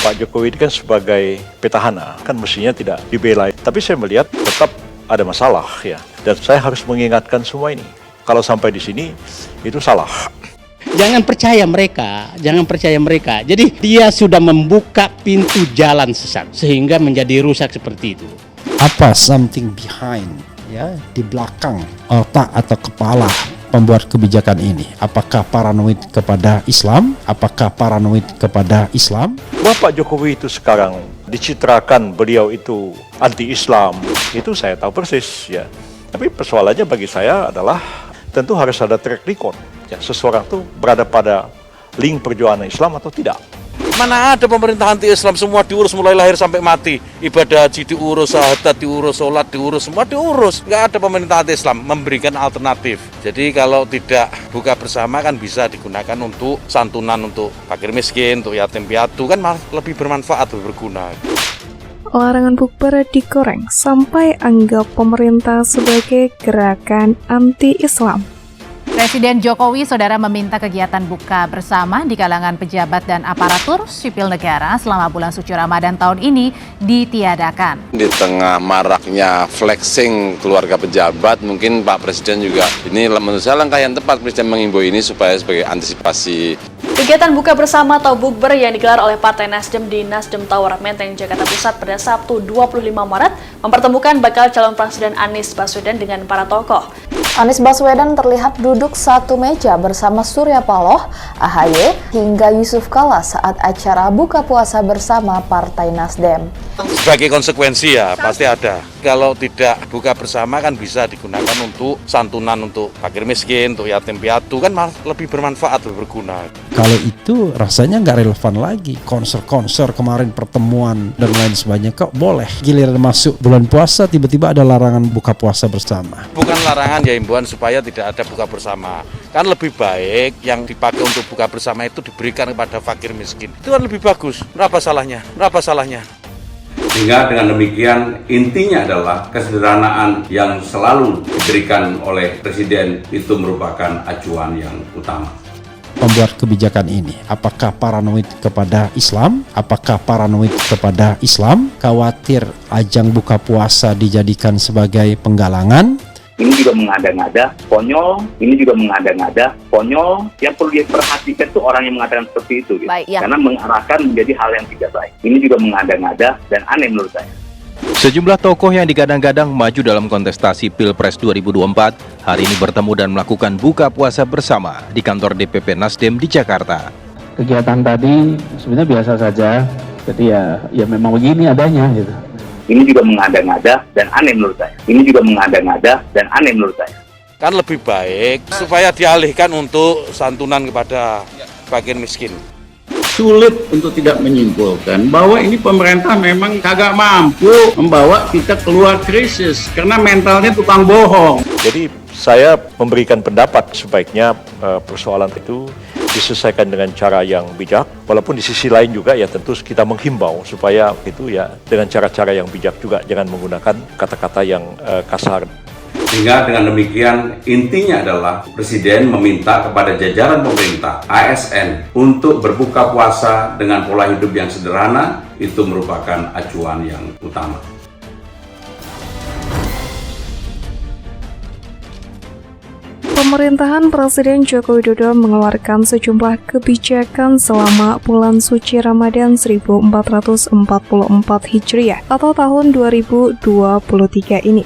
Pak Jokowi ini kan sebagai petahana, kan mestinya tidak dibela. Tapi saya melihat tetap ada masalah ya. Dan saya harus mengingatkan semua ini. Kalau sampai di sini, itu salah. Jangan percaya mereka. Jadi dia sudah membuka pintu jalan sesat sehingga menjadi rusak seperti itu. Apa something behind ya di belakang otak atau kepala pembuat kebijakan ini? Apakah paranoid kepada Islam? Apakah paranoid kepada Islam? Bapak Jokowi itu sekarang dicitrakan beliau itu anti-Islam, itu saya tahu persis ya. Tapi persoalannya bagi saya adalah tentu harus ada track record. Ya, seseorang tuh berada pada link perjuangan Islam atau tidak. Mana ada pemerintah anti-Islam, semua diurus mulai lahir sampai mati. Ibadah haji diurus, syahadat diurus, sholat diurus, semua diurus. Nggak ada pemerintah anti-Islam, memberikan alternatif. Jadi kalau tidak buka bersama kan bisa digunakan untuk santunan, untuk fakir miskin, untuk yatim piatu, kan lebih bermanfaat, lebih berguna. Larangan bukber digoreng sampai anggap pemerintah sebagai gerakan anti-Islam. Presiden Jokowi, saudara, meminta kegiatan buka bersama di kalangan pejabat dan aparatur sipil negara selama bulan suci Ramadan tahun ini ditiadakan. Di tengah maraknya flexing keluarga pejabat, mungkin Pak Presiden juga, ini menurut saya langkah yang tepat Presiden mengimbau ini supaya sebagai antisipasi. Kegiatan buka bersama atau bukber yang digelar oleh Partai Nasdem di Nasdem Tower Menteng, Jakarta Pusat pada Sabtu 25 Maret mempertemukan bakal calon Presiden Anies Baswedan dengan para tokoh. Anies Baswedan terlihat duduk satu meja bersama Surya Paloh, AHY, hingga Yusuf Kala saat acara buka puasa bersama Partai Nasdem. Sebagai konsekuensi ya pasti ada. Kalau tidak buka bersama kan bisa digunakan untuk santunan, untuk fakir miskin, untuk yatim piatu, kan lebih bermanfaat, lebih berguna. Kalau itu rasanya nggak relevan lagi. Konser kemarin, pertemuan dan lain sebagainya kok boleh. Giliran masuk bulan puasa tiba-tiba ada larangan buka puasa bersama. Bukan larangan ya, himbauan supaya tidak ada buka bersama. Kan lebih baik yang dipakai untuk buka bersama itu diberikan kepada fakir miskin. Itu kan lebih bagus. Berapa salahnya? Sehingga dengan demikian intinya adalah kesederhanaan yang selalu diberikan oleh Presiden itu merupakan acuan yang utama. Pembuat kebijakan ini, apakah paranoid kepada Islam? Apakah paranoid kepada Islam? Khawatir ajang buka puasa dijadikan sebagai penggalangan? Ini juga mengada-ngada, konyol. Ini juga mengada-ngada, konyol. Yang perlu diperhatikan itu orang yang mengatakan seperti itu, gitu. Baik, ya. Karena mengarahkan menjadi hal yang tidak baik. Ini juga mengada-ngada dan aneh menurut saya. Sejumlah tokoh yang digadang-gadang maju dalam kontestasi Pilpres 2024 hari ini bertemu dan melakukan buka puasa bersama di kantor DPP Nasdem di Jakarta. Kegiatan tadi sebenarnya biasa saja, jadi ya memang begini adanya gitu. Ini juga mengada-ngada dan aneh menurut saya. Kan lebih baik supaya dialihkan untuk santunan kepada fakir miskin. Sulit untuk tidak menyimpulkan bahwa ini pemerintah memang kagak mampu membawa kita keluar krisis karena mentalnya tukang bohong. Jadi saya memberikan pendapat sebaiknya persoalan itu diselesaikan dengan cara yang bijak, walaupun di sisi lain juga ya tentu kita menghimbau supaya itu ya dengan cara-cara yang bijak juga, jangan menggunakan kata-kata yang kasar. Sehingga dengan demikian intinya adalah Presiden meminta kepada jajaran pemerintah, ASN, untuk berbuka puasa dengan pola hidup yang sederhana, itu merupakan acuan yang utama. Pemerintahan Presiden Joko Widodo mengeluarkan sejumlah kebijakan selama bulan suci Ramadan 1444 Hijriah atau tahun 2023 ini.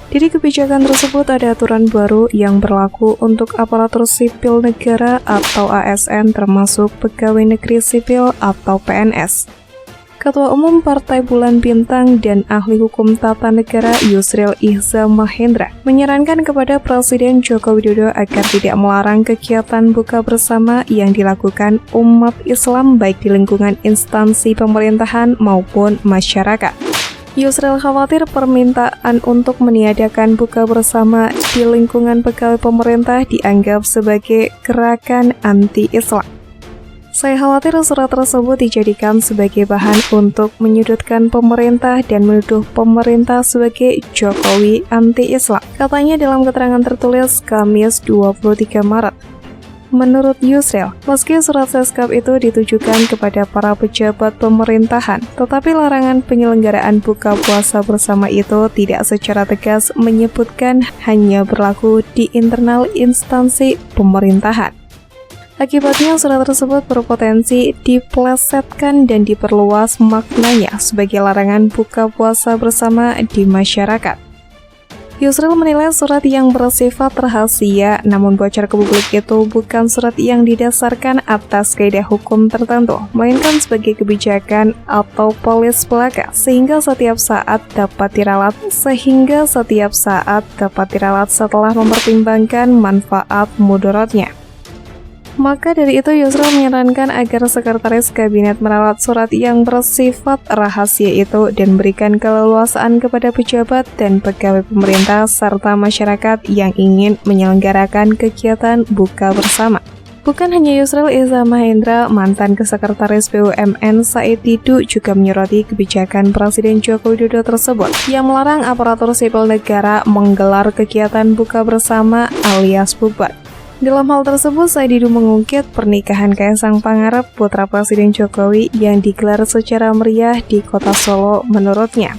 Di kebijakan tersebut ada aturan baru yang berlaku untuk aparatur sipil negara atau ASN termasuk pegawai negeri sipil atau PNS. Ketua Umum Partai Bulan Bintang dan ahli hukum tata negara Yusril Ihza Mahendra menyarankan kepada Presiden Joko Widodo agar tidak melarang kegiatan buka bersama yang dilakukan umat Islam baik di lingkungan instansi pemerintahan maupun masyarakat. Yusril khawatir permintaan untuk meniadakan buka bersama di lingkungan pegawai pemerintah dianggap sebagai gerakan anti-Islam. Saya khawatir surat tersebut dijadikan sebagai bahan untuk menyudutkan pemerintah dan menuduh pemerintah sebagai Jokowi anti-Islam, katanya dalam keterangan tertulis Kamis 23 Maret. Menurut Yusril, meski surat Seskap itu ditujukan kepada para pejabat pemerintahan, tetapi larangan penyelenggaraan buka puasa bersama itu tidak secara tegas menyebutkan hanya berlaku di internal instansi pemerintahan. Akibatnya, surat tersebut berpotensi dipelesetkan dan diperluas maknanya sebagai larangan buka puasa bersama di masyarakat. Yusril menilai surat yang bersifat rahasia namun bocor ke publik itu bukan surat yang didasarkan atas kaidah hukum tertentu, melainkan sebagai kebijakan atau polis belaka sehingga setiap saat dapat diralat setelah mempertimbangkan manfaat mudaratnya. Maka dari itu Yusril menyarankan agar Sekretaris Kabinet meralat surat yang bersifat rahasia itu dan berikan keleluasaan kepada pejabat dan pegawai pemerintah serta masyarakat yang ingin menyelenggarakan kegiatan buka bersama. Bukan hanya Yusril, Eza Mahendra, mantan Sekretaris BUMN Said Didu juga menyoroti kebijakan Presiden Joko Widodo tersebut yang melarang aparatur sipil negara menggelar kegiatan buka bersama alias bukber. Dalam hal tersebut, Said Didu mengungkit pernikahan Kaisang Pangarep, putra Presiden Jokowi, yang digelar secara meriah di kota Solo menurutnya.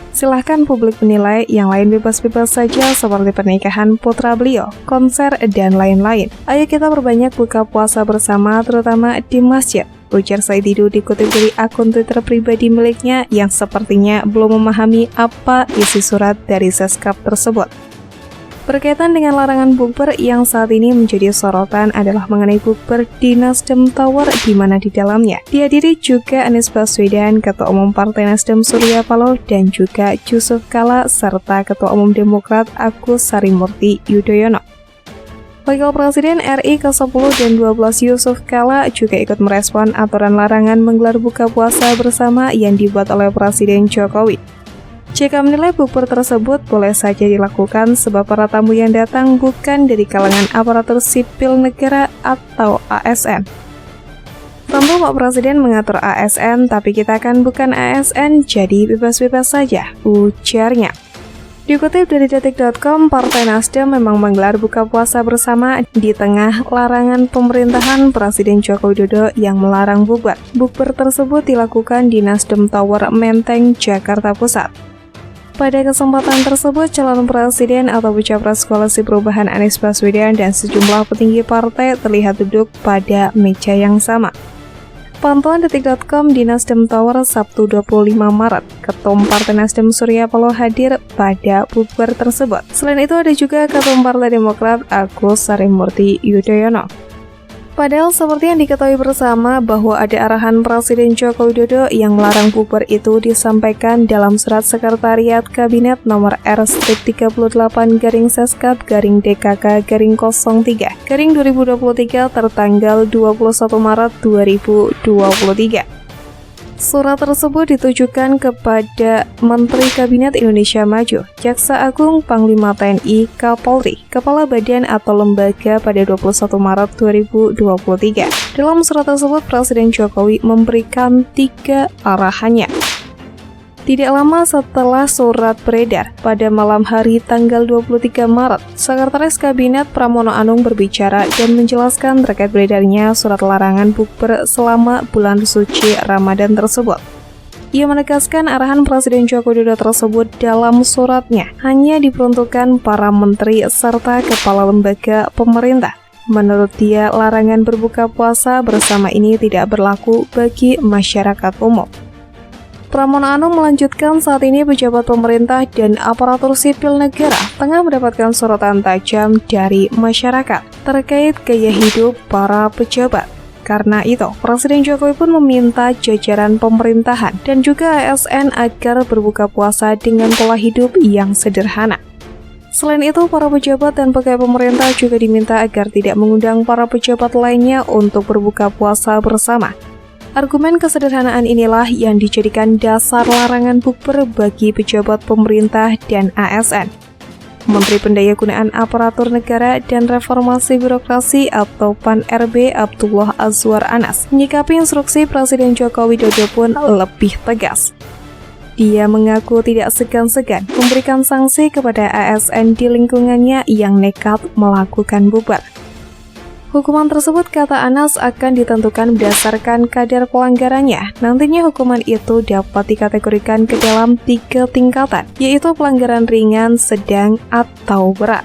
Silahkan publik menilai, yang lain bebas-bebas saja seperti pernikahan putra beliau, konser, dan lain-lain. Ayo kita perbanyak buka puasa bersama terutama di masjid, ujar Said Didu dikutip dari akun Twitter pribadi miliknya yang sepertinya belum memahami apa isi surat dari Seskap tersebut. Berkaitan dengan larangan bukber yang saat ini menjadi sorotan adalah mengenai bukber di Nasdem Tower di mana di dalamnya dihadiri juga Anies Baswedan, Ketua Umum Partai Nasdem Surya Paloh, dan juga Yusuf Kala serta Ketua Umum Demokrat Agus Harimurti Yudhoyono. Wakil Presiden RI ke-10 dan 12 Yusuf Kala juga ikut merespon aturan larangan menggelar buka puasa bersama yang dibuat oleh Presiden Jokowi. JK menilai bukber tersebut boleh saja dilakukan sebab para tamu yang datang bukan dari kalangan aparatur sipil negara atau ASN. Tentu Pak Presiden mengatur ASN, tapi kita kan bukan ASN, jadi bebas-bebas saja, ujarnya. Dikutip dari detik.com, Partai Nasdem memang menggelar buka puasa bersama di tengah larangan pemerintahan Presiden Joko Widodo yang melarang bukber. Bukber tersebut dilakukan di Nasdem Tower, Menteng, Jakarta Pusat. Pada kesempatan tersebut, calon presiden atau Capres Koalisi Perubahan Anies Baswedan dan sejumlah petinggi partai terlihat duduk pada meja yang sama. Pantauan detik.com di Nasdem Tower Sabtu 25 Maret, Ketum Partai Nasdem Surya Paloh hadir pada bukber tersebut. Selain itu ada juga Ketum Partai Demokrat Agus Harimurti Yudhoyono. Padahal seperti yang diketahui bersama bahwa ada arahan Presiden Joko Widodo yang melarang bukber itu disampaikan dalam surat Sekretariat Kabinet nomor R-DKK-DKK-03-03-2023 tertanggal 21 Maret 2023. Surat tersebut ditujukan kepada Menteri Kabinet Indonesia Maju, Jaksa Agung, Panglima TNI, Kapolri, Kepala Badan atau Lembaga pada 21 Maret 2023. Dalam surat tersebut, Presiden Jokowi memberikan 3 arahannya. Tidak lama setelah surat beredar, pada malam hari tanggal 23 Maret, Sekretaris Kabinet Pramono Anung berbicara dan menjelaskan terkait beredarnya surat larangan bukber selama bulan suci Ramadan tersebut. Ia menegaskan arahan Presiden Joko Widodo tersebut dalam suratnya hanya diperuntukkan para menteri serta kepala lembaga pemerintah. Menurut dia, larangan berbuka puasa bersama ini tidak berlaku bagi masyarakat umum. Pramono Anung melanjutkan saat ini pejabat pemerintah dan aparatur sipil negara tengah mendapatkan sorotan tajam dari masyarakat terkait gaya hidup para pejabat. Karena itu, Presiden Jokowi pun meminta jajaran pemerintahan dan juga ASN agar berbuka puasa dengan pola hidup yang sederhana. Selain itu, para pejabat dan pegawai pemerintah juga diminta agar tidak mengundang para pejabat lainnya untuk berbuka puasa bersama. Argumen kesederhanaan inilah yang dijadikan dasar larangan bukber bagi pejabat pemerintah dan ASN. Menteri Pendayagunaan Aparatur Negara dan Reformasi Birokrasi atau PAN-RB Abdullah Azwar Anas menyikapi instruksi Presiden Joko Widodo pun lebih tegas. Dia mengaku tidak segan-segan memberikan sanksi kepada ASN di lingkungannya yang nekat melakukan bukber. Hukuman tersebut, kata Anas, akan ditentukan berdasarkan kadar pelanggarannya. Nantinya hukuman itu dapat dikategorikan ke dalam 3 tingkatan, yaitu pelanggaran ringan, sedang, atau berat.